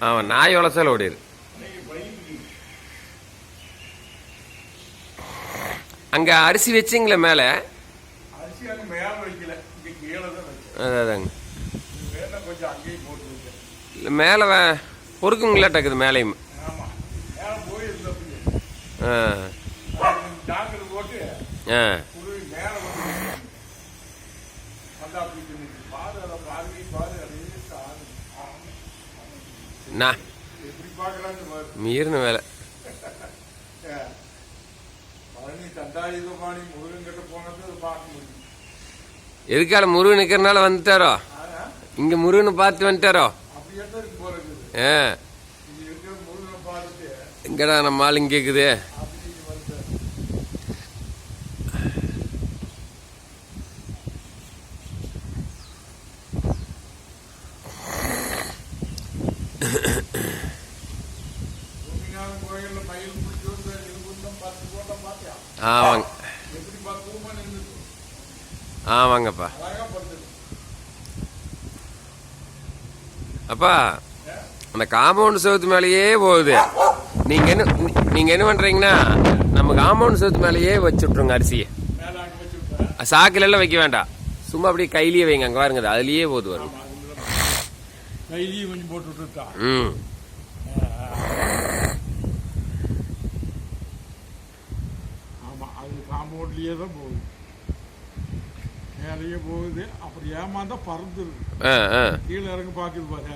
ஆமாம், நாய் வளர்ச்சாலும் ஓடிடு. அங்கே அரிசி வச்சிங்களே மேலே? அதாங்க இல்லை, மேலே பொறுக்குங்களா டக்குது மேலேயும். ஆ ஆ மீறின வேலை. எதுக்கால முருகன் நிற்கிறனால வந்துட்டாரோ? இங்க முருகனை பார்த்து வந்துட்டாரோ? எங்கடா நம்ம ஆள் இங்க கேக்குது. ஆமாங்க ஆமாங்கப்பா. அப்பா அந்த காம்பவுண்ட் செவத்து மேலேயே போகுது. நீங்க என்ன பண்றீங்கன்னா, நம்ம காம்பவுண்ட் செவத்து மேலேயே வச்சு விட்ருங்க அரிசியை. சாக்கில எல்லாம் வைக்க வேண்டாம், சும்மா அப்படியே கையிலேயே வைங்க. அங்க பாருங்க, அதுலயே போகுது வரும். ம் காம்பவுண்ட்லயே தான் போகுது, மேலேயே போகுது. அப்புறம் ஏமாந்தா பறந்துருது, கீழே இறங்க பாக்குது பாரு.